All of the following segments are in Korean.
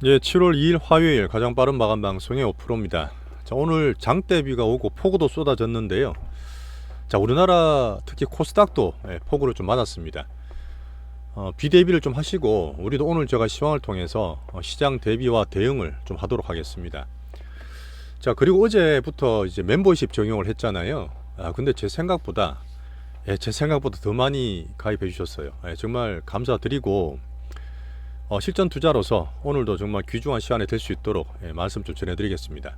예, 7월 2일 화요일 가장 빠른 마감 방송의 오프로입니다. 자, 오늘 장대비가 오고 폭우도 쏟아졌는데요. 자, 우리나라 특히 코스닥도 폭우를 좀 맞았습니다. 비 대비를 좀 하시고 우리도 오늘 제가 시황을 통해서 시장 대비와 대응을 좀 하도록 하겠습니다. 자, 그리고 어제부터 이제 멤버십 적용을 했잖아요. 근데 제 생각보다 더 많이 가입해 주셨어요. 정말 감사드리고 실전 투자로서 오늘도 정말 귀중한 시간이 될 수 있도록 말씀 좀 전해드리겠습니다.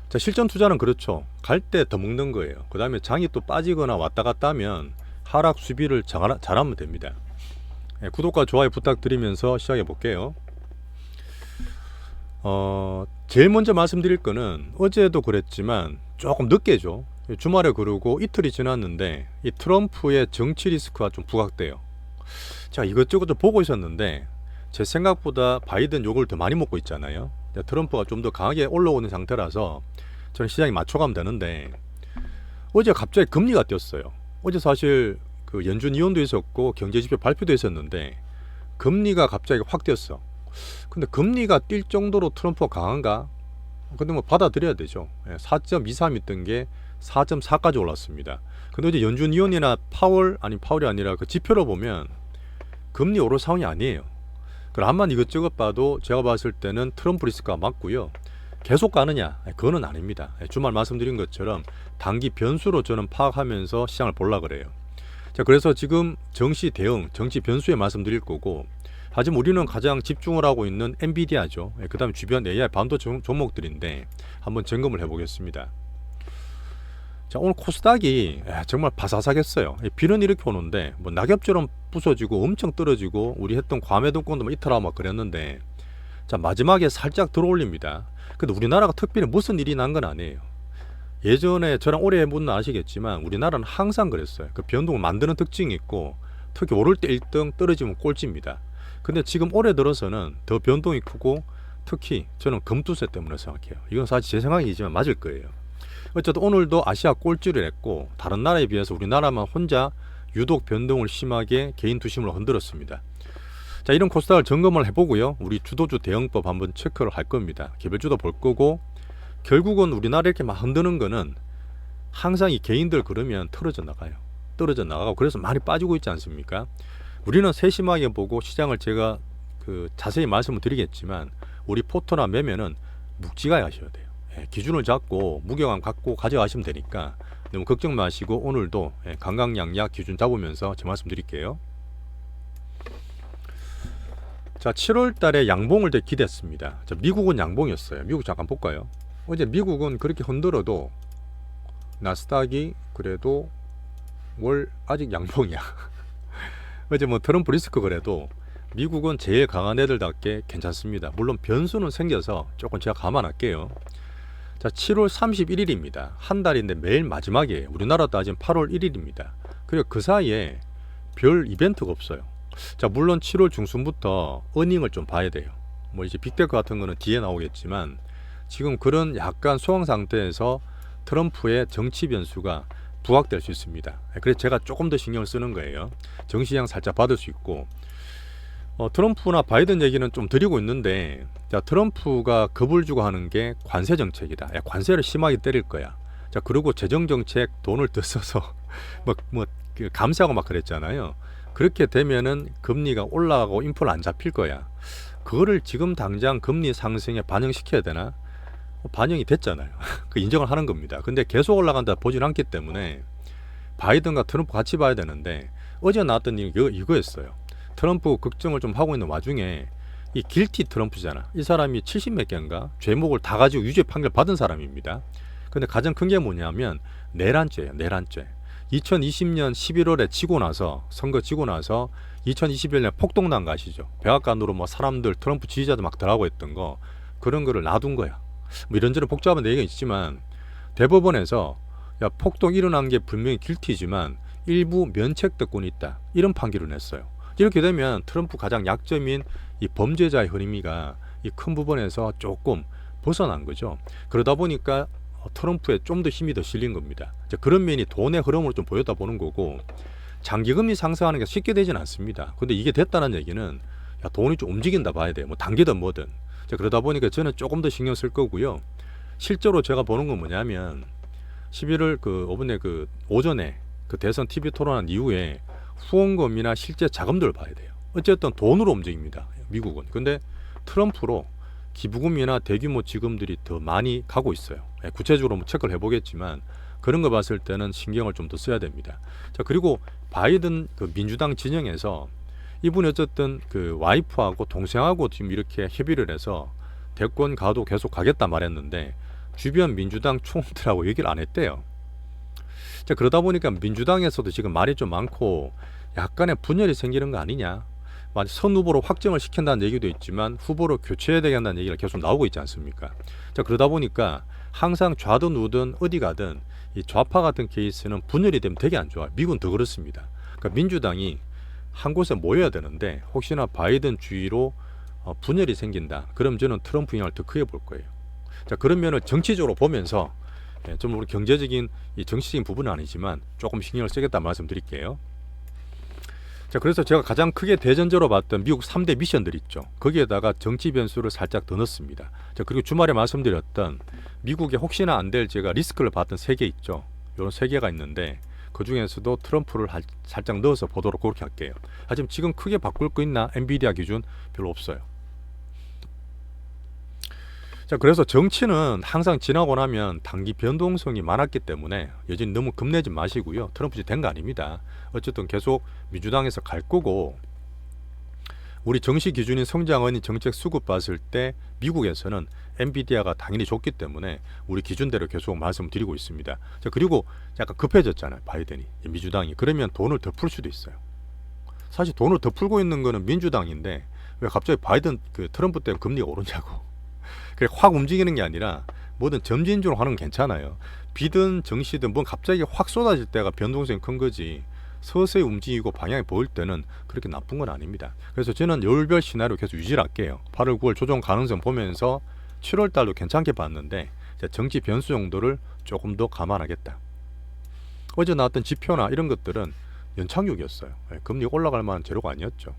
자, 실전 투자는 그렇죠. 갈 때 더 먹는 거예요. 그 다음에 장이 또 빠지거나 왔다 갔다 하면 하락 수비를 잘하면 됩니다. 구독과 좋아요 부탁드리면서 시작해 볼게요. 제일 먼저 말씀드릴 거는 어제도 그랬지만 조금 늦게죠. 주말에 그러고 이틀이 지났는데 이 트럼프의 정치 리스크가 좀 부각돼요. 자, 이것저것 좀 보고 있었는데 제 생각보다 바이든 욕을 더 많이 먹고 있잖아요. 트럼프가 좀 더 강하게 올라오는 상태라서 저는 시장이 맞춰가면 되는데 어제 갑자기 금리가 뛰었어요. 어제 사실 그 연준 이혼도 있었고 경제지표 발표도 있었는데 금리가 갑자기 확 뛰었어. 근데 금리가 뛸 정도로 트럼프가 강한가? 근데 뭐 받아들여야 되죠. 4.23 있던 게 4.4까지 올랐습니다. 근데 어제 연준 이혼이나 파월이 아니라 그 지표로 보면 금리 오를 상황이 아니에요. 그럼 한만 이것저것 봐도 제가 봤을 때는 트럼프 리스크가 맞고요. 계속 가느냐? 그거는 아닙니다. 주말 말씀드린 것처럼 단기 변수로 저는 파악하면서 시장을 보려 그래요. 자, 그래서 지금 정시 대응, 정치 변수에 말씀드릴 거고, 하지만 우리는 가장 집중을 하고 있는 엔비디아죠. 그 다음에 주변 AI 반도체 종목들인데 한번 점검을 해보겠습니다. 자, 오늘 코스닥이 정말 바사삭했어요. 비는 이렇게 오는데 뭐 낙엽처럼 부서지고 엄청 떨어지고 우리 했던 과매도권도 이틀하고 막 그랬는데, 자, 마지막에 살짝 들어올립니다. 근데 우리나라가 특별히 무슨 일이 난 건 아니에요. 예전에 저랑 오래 해본 분은 아시겠지만 우리나라는 항상 그랬어요. 그 변동을 만드는 특징이 있고 특히 오를 때 1등 떨어지면 꼴찌입니다. 근데 지금 올해 들어서는 더 변동이 크고 특히 저는 금투세 때문에 생각해요. 이건 사실 제 생각이지만 맞을 거예요. 어쨌든 오늘도 아시아 꼴찌를 했고 다른 나라에 비해서 우리나라만 혼자 유독 변동을 심하게 개인 투심으로 흔들었습니다. 자, 이런 코스닥을 점검을 해보고요. 우리 주도주 대응법 한번 체크를 할 겁니다. 개별주도 볼 거고, 결국은 우리나라 이렇게 막 흔드는 거는 항상 이 개인들 그러면 떨어져 나가고 그래서 많이 빠지고 있지 않습니까? 우리는 세심하게 보고 시장을 제가 자세히 말씀을 드리겠지만 우리 포토나 매매는 묵직하게 하셔야 돼요. 기준을 잡고 무게감 갖고 가져가시면 되니까 너무 걱정 마시고 오늘도 강강약약 기준 잡으면서 제 말씀 드릴게요. 자, 7월 달에 양봉을 되게 기대했습니다. 자, 미국은 양봉이었어요. 미국 잠깐 볼까요? 어제 미국은 그렇게 흔들어도 나스닥이 그래도 월 아직 양봉이야. 어제 뭐 트럼프 리스크 그래도 미국은 제일 강한 애들답게 괜찮습니다. 물론 변수는 생겨서 조금 제가 감안할게요. 자, 7월 31일입니다. 한 달인데 매일 마지막이에요. 우리나라 따지면 8월 1일입니다. 그리고 그 사이에 별 이벤트가 없어요. 자, 물론 7월 중순부터 어닝을 좀 봐야 돼요. 뭐 이제 빅테크 같은 거는 뒤에 나오겠지만 지금 그런 약간 소강 상태에서 트럼프의 정치 변수가 부각될 수 있습니다. 그래서 제가 조금 더 신경을 쓰는 거예요. 정시장 살짝 받을 수 있고, 트럼프나 바이든 얘기는 좀 드리고 있는데, 자, 트럼프가 겁을 주고 하는 게 관세 정책이다. 관세를 심하게 때릴 거야. 자, 그리고 재정 정책 돈을 더 써서 감세하고 막 그랬잖아요. 그렇게 되면은 금리가 올라가고 인플레 안 잡힐 거야. 그거를 지금 당장 금리 상승에 반영시켜야 되나? 반영이 됐잖아요. 그 인정을 하는 겁니다. 근데 계속 올라간다 보진 않기 때문에 바이든과 트럼프 같이 봐야 되는데, 어제 나왔던 이거였어요. 트럼프 걱정을 좀 하고 있는 와중에 이 길티 트럼프잖아. 이 사람이 70몇 개인가 죄목을 다 가지고 유죄 판결 받은 사람입니다. 근데 가장 큰 게 뭐냐면 내란죄예요. 내란죄. 2020년 11월에 선거 치고 나서 2021년 폭동난 거 아시죠? 백악관으로 뭐 사람들 트럼프 지지자들 막 들어가고 했던 거, 그런 거를 놔둔 거야. 뭐 이런저런 복잡한 얘기가 있지만 대법원에서 야, 폭동 일어난 게 분명히 길티지만 일부 면책 특권이 있다, 이런 판결을 냈어요. 이렇게 되면 트럼프 가장 약점인 이 범죄자의 흐름이가 이 큰 부분에서 조금 벗어난 거죠. 그러다 보니까 트럼프에 좀 더 힘이 더 실린 겁니다. 그런 면이 돈의 흐름으로 좀 보였다 보는 거고, 장기금리 상승하는 게 쉽게 되진 않습니다. 근데 이게 됐다는 얘기는 야, 돈이 좀 움직인다 봐야 돼요. 뭐 단기든 뭐든. 자, 그러다 보니까 저는 조금 더 신경 쓸 거고요. 실제로 제가 보는 건 뭐냐면 11월 그 이번에 그 오전에 그 대선 TV 토론한 이후에 후원금이나 실제 자금들을 봐야 돼요. 어쨌든 돈으로 움직입니다. 미국은. 근데 트럼프로 기부금이나 대규모 지금들이 더 많이 가고 있어요. 구체적으로 뭐 체크를 해보겠지만 그런 거 봤을 때는 신경을 좀 더 써야 됩니다. 자, 그리고 바이든 그 민주당 진영에서 이분이 어쨌든 그 와이프하고 동생하고 지금 이렇게 협의를 해서 대권 가도 계속 가겠다 말했는데 주변 민주당 총들하고 얘기를 안 했대요. 자, 그러다 보니까 민주당에서도 지금 말이 좀 많고 약간의 분열이 생기는 거 아니냐. 선 후보로 확정을 시킨다는 얘기도 있지만 후보로 교체해야 되겠다는 얘기가 계속 나오고 있지 않습니까? 자, 그러다 보니까 항상 좌든 우든 어디 가든 이 좌파 같은 케이스는 분열이 되면 되게 안 좋아요. 미국은 더 그렇습니다. 그러니까 민주당이 한 곳에 모여야 되는데 혹시나 바이든 주의로 분열이 생긴다. 그럼 저는 트럼프 영향을 더 크게 볼 거예요. 자, 그런 면을 정치적으로 보면서 좀 우리 경제적인 이 정치적인 부분은 아니지만 조금 신경을 쓰겠다 말씀드릴게요. 자, 그래서 제가 가장 크게 대전제로 봤던 미국 3대 미션들 있죠. 거기에다가 정치 변수를 살짝 더 넣습니다. 자, 그리고 주말에 말씀드렸던 미국에 혹시나 안 될 제가 리스크를 봤던 3개 있죠. 이런 3개가 있는데 그 중에서도 트럼프를 살짝 넣어서 보도록 그렇게 할게요. 하지만 지금 크게 바꿀 거 있나? 엔비디아 기준 별로 없어요. 자, 그래서 정치는 항상 지나고 나면 단기 변동성이 많았기 때문에 여전히 너무 겁내지 마시고요. 트럼프지 된 거 아닙니다. 어쨌든 계속 민주당에서 갈 거고 우리 정시 기준인 성장원이 정책 수급 봤을 때 미국에서는 엔비디아가 당연히 좋기 때문에 우리 기준대로 계속 말씀드리고 있습니다. 자, 그리고 약간 급해졌잖아요. 바이든이 민주당이. 그러면 돈을 더 풀 수도 있어요. 사실 돈을 더 풀고 있는 거는 민주당인데 왜 갑자기 바이든 그 트럼프 때문에 금리가 오르냐고. 그래 확 움직이는 게 아니라 뭐든 점진적으로 하는 건 괜찮아요. 비든 정시든 뭐 갑자기 확 쏟아질 때가 변동성이 큰 거지 서서히 움직이고 방향이 보일 때는 그렇게 나쁜 건 아닙니다. 그래서 저는 열별 시나리오 계속 유지를 할게요. 8월 9월 조정 가능성 보면서 7월 달도 괜찮게 봤는데 정치 변수 정도를 조금 더 감안하겠다. 어제 나왔던 지표나 이런 것들은 연착륙이었어요. 금리 올라갈 만한 재료가 아니었죠.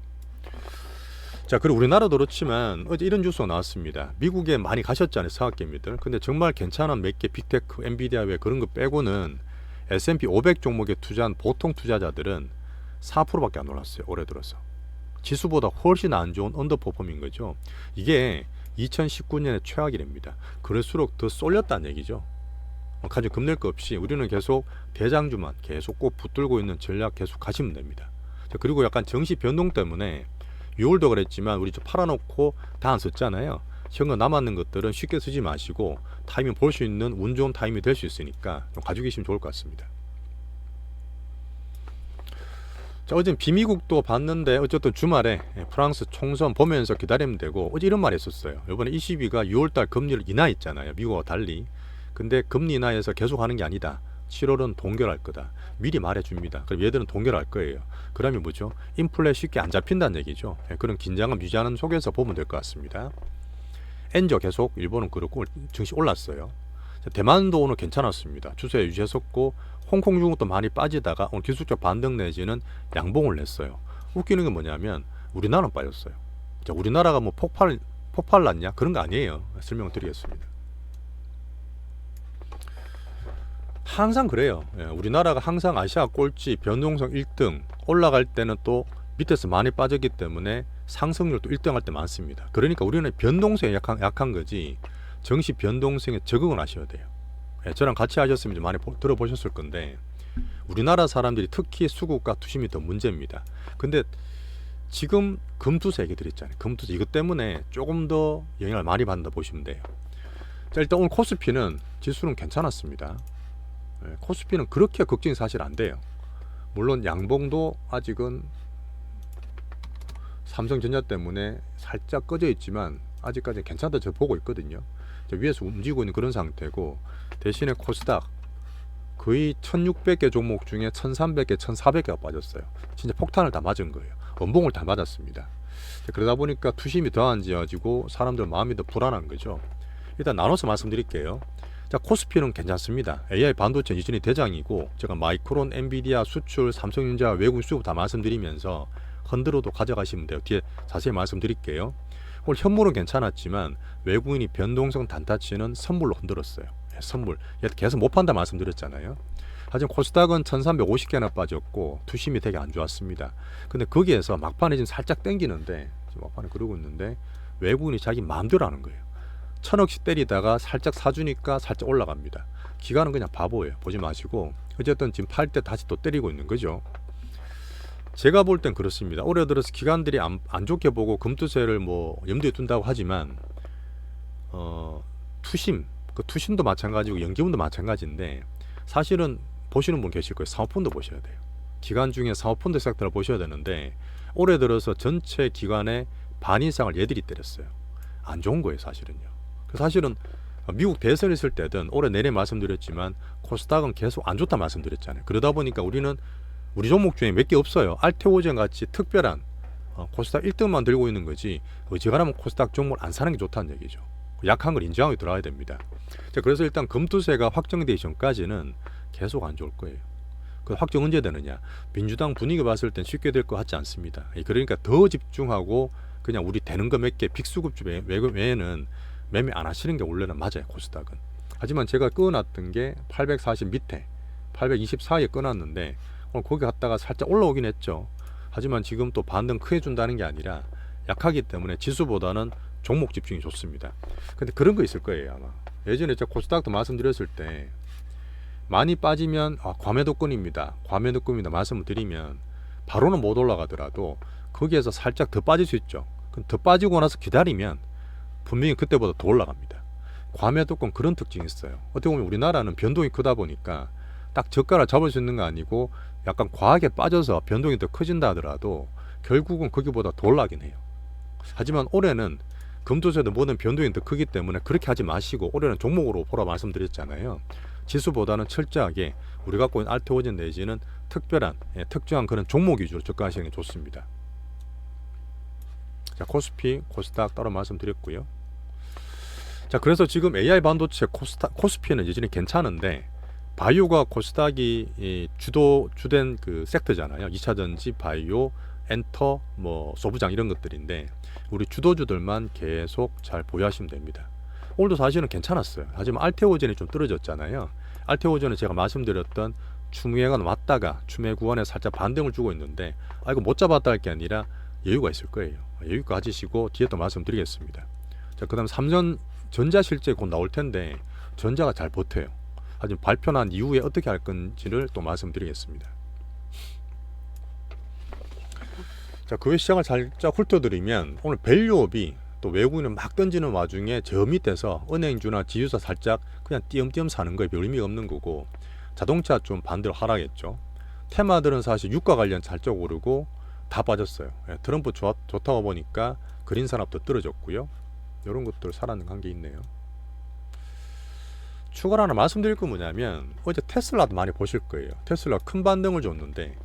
자, 그리고 우리나라도 그렇지만 어제 이런 뉴스가 나왔습니다. 미국에 많이 가셨잖아요, 서학개미들. 근데 정말 괜찮은 몇 개 빅테크, 엔비디아 외 그런 거 빼고는 S&P 500 종목에 투자한 보통 투자자들은 4%밖에 안 올랐어요, 올해 들어서. 지수보다 훨씬 안 좋은 언더퍼폼인 거죠. 이게 2019년의 최악이랍니다. 그럴수록 더 쏠렸다는 얘기죠. 가지고 겁낼 거 없이 우리는 계속 대장주만 계속 꼭 붙들고 있는 전략 계속 가시면 됩니다. 자, 그리고 약간 정시 변동 때문에 6월도 그랬지만 우리 좀 팔아놓고 다 안 썼잖아요. 현금 남았는 것들은 쉽게 쓰지 마시고 타이밍 볼 수 있는 운 좋은 타이밍이 될 수 있으니까 좀 가지고 계시면 좋을 것 같습니다. 자, 어제 비미국도 봤는데 어쨌든 주말에 프랑스 총선 보면서 기다리면 되고 어제 이런 말 했었어요. 이번에 ECB가 6월달 금리를 인하했잖아요. 미국과 달리. 근데 금리 인하해서 계속 하는 게 아니다. 7월은 동결할 거다. 미리 말해줍니다. 그럼 얘들은 동결할 거예요. 그러면 뭐죠? 인플레 쉽게 안 잡힌다는 얘기죠. 그런 긴장감 유지하는 속에서 보면 될 것 같습니다. 엔저 계속 일본은 그렇고 증시 올랐어요. 대만도 오늘 괜찮았습니다. 추세 유지했었고 홍콩 중국도 많이 빠지다가 오늘 기술적 반등 내지는 양봉을 냈어요. 웃기는 게 뭐냐면 우리나라는 빠졌어요. 자, 우리나라가 뭐 폭발 났냐? 그런 거 아니에요. 설명을 드리겠습니다. 항상 그래요. 우리나라가 항상 아시아 꼴찌 변동성 1등 올라갈 때는 또 밑에서 많이 빠졌기 때문에 상승률도 1등 할 때 많습니다. 그러니까 우리는 변동성이 약한 거지 정시 변동성에 적응을 하셔야 돼요. 저랑 같이 하셨으면 많이 들어보셨을 건데 우리나라 사람들이 특히 수급과 투심이 더 문제입니다. 근데 지금 금투세 얘기들 있잖아요. 금투세 이것 때문에 조금 더 영향을 많이 받는다 보시면 돼요. 자, 일단 오늘 코스피는 지수는 괜찮았습니다. 코스피는 그렇게 걱정이 사실 안 돼요. 물론 양봉도 아직은 삼성전자 때문에 살짝 꺼져 있지만 아직까지 괜찮다 저 보고 있거든요. 위에서 움직이고 있는 그런 상태고 대신에 코스닥 거의 1600개 종목 중에 1300개, 1400개가 빠졌어요. 진짜 폭탄을 다 맞은 거예요. 원봉을 다 맞았습니다. 그러다 보니까 투심이 더 안 지어지고 사람들 마음이 더 불안한 거죠. 일단 나눠서 말씀드릴게요. 자, 코스피는 괜찮습니다. AI 반도체 여전히 대장이고 제가 마이크론, 엔비디아 수출, 삼성전자 외국 수급 다 말씀드리면서 흔들어도 가져가시면 돼요. 뒤에 자세히 말씀드릴게요. 오늘 현물은 괜찮았지만 외국인이 변동성 단타치는 선물로 흔들었어요. 선물 계속 못 판다 말씀드렸잖아요. 하지만 코스닥은 1350개나 빠졌고 투심이 되게 안 좋았습니다. 근데 거기에서 막판에 지금 살짝 땡기는데, 지금 막판에 그러고 있는데 외국인이 자기 마음대로 하는 거예요. 1000억씩 때리다가 살짝 사주니까 살짝 올라갑니다. 기관은 그냥 바보예요. 보지 마시고. 어쨌든 지금 팔 때 다시 또 때리고 있는 거죠. 제가 볼 땐 그렇습니다. 올해 들어서 기관들이 안 좋게 보고 금투세를 뭐 염두에 둔다고 하지만 투심, 그 투심도 마찬가지고 연기금도 마찬가지인데, 사실은 보시는 분 계실 거예요. 사모펀드 보셔야 돼요. 기관 중에 사모펀드 섹터를 보셔야 되는데 올해 들어서 전체 기관의 반 이상을 얘들이 때렸어요. 안 좋은 거예요, 사실은요. 사실은 미국 대선 있을 때든 올해 내내 말씀드렸지만 코스닥은 계속 안 좋다 말씀드렸잖아요. 그러다 보니까 우리는 우리 종목 중에 몇 개 없어요. 알테오젠 같이 특별한 코스닥 1등만 들고 있는 거지, 어지간하면 코스닥 종목을 안 사는 게 좋다는 얘기죠. 약한 걸 인정하고 들어가야 됩니다. 자, 그래서 일단 금투세가 확정되기 전까지는 계속 안 좋을 거예요. 그 확정 언제 되느냐? 민주당 분위기 봤을 땐 쉽게 될 것 같지 않습니다. 그러니까 더 집중하고 그냥 우리 되는 거 몇 개 빅수급주 외에는 매매 안 하시는 게 원래는 맞아요, 코스닥은. 하지만 제가 끊어놨던 게 840 밑에 820 사이에 끊었는데 오늘 거기 갔다가 살짝 올라오긴 했죠. 하지만 지금 또 반등 크게 준다는 게 아니라 약하기 때문에 지수보다는 종목 집중이 좋습니다. 근데 그런 거 있을 거예요, 아마. 예전에 제가 코스닥도 말씀드렸을 때 많이 빠지면 과매도권입니다, 과매도권입니다 말씀을 드리면 바로는 못 올라가더라도 거기에서 살짝 더 빠질 수 있죠. 그럼 더 빠지고 나서 기다리면 분명히 그때보다 더 올라갑니다. 과매도권 그런 특징이 있어요. 어떻게 보면 우리나라는 변동이 크다 보니까 딱 저가를 잡을 수 있는 거 아니고 약간 과하게 빠져서 변동이 더 커진다 하더라도 결국은 거기보다 더 올라가긴 해요. 하지만 올해는 금투세도 모든 변동이 더 크기 때문에 그렇게 하지 마시고 올해는 종목으로 보라 말씀드렸잖아요. 지수보다는 철저하게 우리 갖고 있는 알테오젠 내지는 특별한 특정한 그런 종목 위주로 접근하시는 게 좋습니다. 자, 코스피, 코스닥 따로 말씀드렸고요. 자, 그래서 지금 AI 반도체 코스피는 여전히 괜찮은데 바이오가 코스닥이 주된 그 섹터잖아요. 2차전지, 바이오, 엔터, 뭐 소부장 이런 것들인데 우리 주도주들만 계속 잘 보유하시면 됩니다. 오늘도 사실은 괜찮았어요. 하지만 알테오젠이 좀 떨어졌잖아요. 알테오젠은 제가 말씀드렸던 추매가 왔다가 추매 구간에 살짝 반등을 주고 있는데 이거 못 잡았다 할 게 아니라 여유가 있을 거예요. 여유 가지시고 뒤에 또 말씀드리겠습니다. 자, 그다음 삼전 전자 실제 곧 나올 텐데 전자가 잘 버텨요. 하지만 발표 난 이후에 어떻게 할 건지를 또 말씀드리겠습니다. 자, 그 외 시장을 살짝 훑어드리면 오늘 밸류업이 또 외국인은 막 던지는 와중에 저 밑에서 은행주나 지주사 살짝 그냥 띄엄띄엄 사는 거에 별 의미가 없는 거고, 자동차 좀 반대로 하락했죠. 테마들은 사실 유가 관련 살짝 오르고 다 빠졌어요. 트럼프 좋다고 보니까 그린 산업도 떨어졌고요. 이런 것들 살아는 관계 있네요. 추가로 하나 말씀드릴 건 뭐냐면 어제 테슬라도 많이 보실 거예요. 테슬라 큰 반등을 줬는데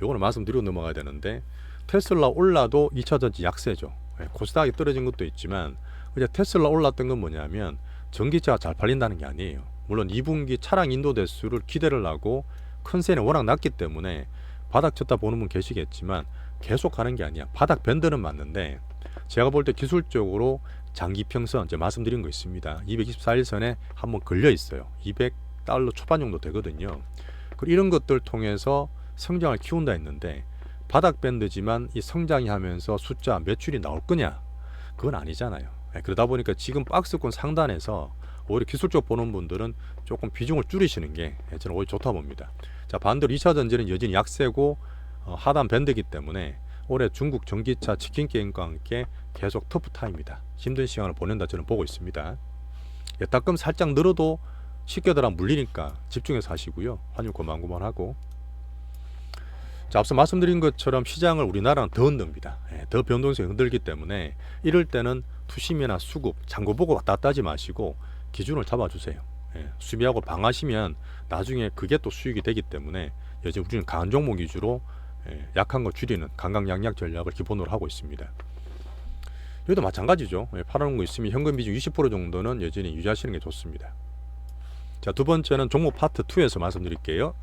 요거는 말씀드리고 넘어가야 되는데, 테슬라 올라도 2차전지 약세죠. 코스닥이 떨어진 것도 있지만 어제 테슬라 올랐던 건 뭐냐면 전기차가 잘 팔린다는 게 아니에요. 물론 2분기 차량 인도 대수를 기대를 하고 컨센이 워낙 낮기 때문에 바닥 쳤다 보는 분 계시겠지만 계속 가는 게 아니야. 바닥 밴드는 맞는데 제가 볼 때 기술적으로 장기평선 이제 말씀드린 거 있습니다. 224일선에 한번 걸려 있어요. 200달러 초반 정도 되거든요. 그리고 이런 것들 통해서 성장을 키운다 했는데 바닥 밴드지만 이 성장이 하면서 숫자 매출이 나올 거냐? 그건 아니잖아요. 그러다 보니까 지금 박스권 상단에서 오히려 기술적 보는 분들은 조금 비중을 줄이시는 게 저는 오히려 좋다 봅니다. 자, 반대로 2차 전지는 여전히 약세고 하단 밴드이기 때문에 올해 중국 전기차 치킨 게임과 함께 계속 터프타임이다. 힘든 시간을 보낸다 저는 보고 있습니다. 따끔 살짝 늘어도 쉽게 들어 물리니까 집중해서 하시고요. 환율 고만고만하고. 자, 앞서 말씀드린 것처럼 시장을 우리나라는 더 흔듭니다. 더 변동성이 흔들기 때문에 이럴 때는 투심이나 수급, 잔고 보고 왔다 갔다 하지 마시고 기준을 잡아주세요. 수비하고 방하시면 나중에 그게 또 수익이 되기 때문에 요즘 우리는 강한 종목 위주로 약한 거 줄이는 강강약약 전략을 기본으로 하고 있습니다. 여기도 마찬가지죠. 팔아놓은 거 있으면 현금 비중 20% 정도는 여전히 유지하시는 게 좋습니다. 자, 두 번째는 종목 파트 2에서 말씀드릴게요.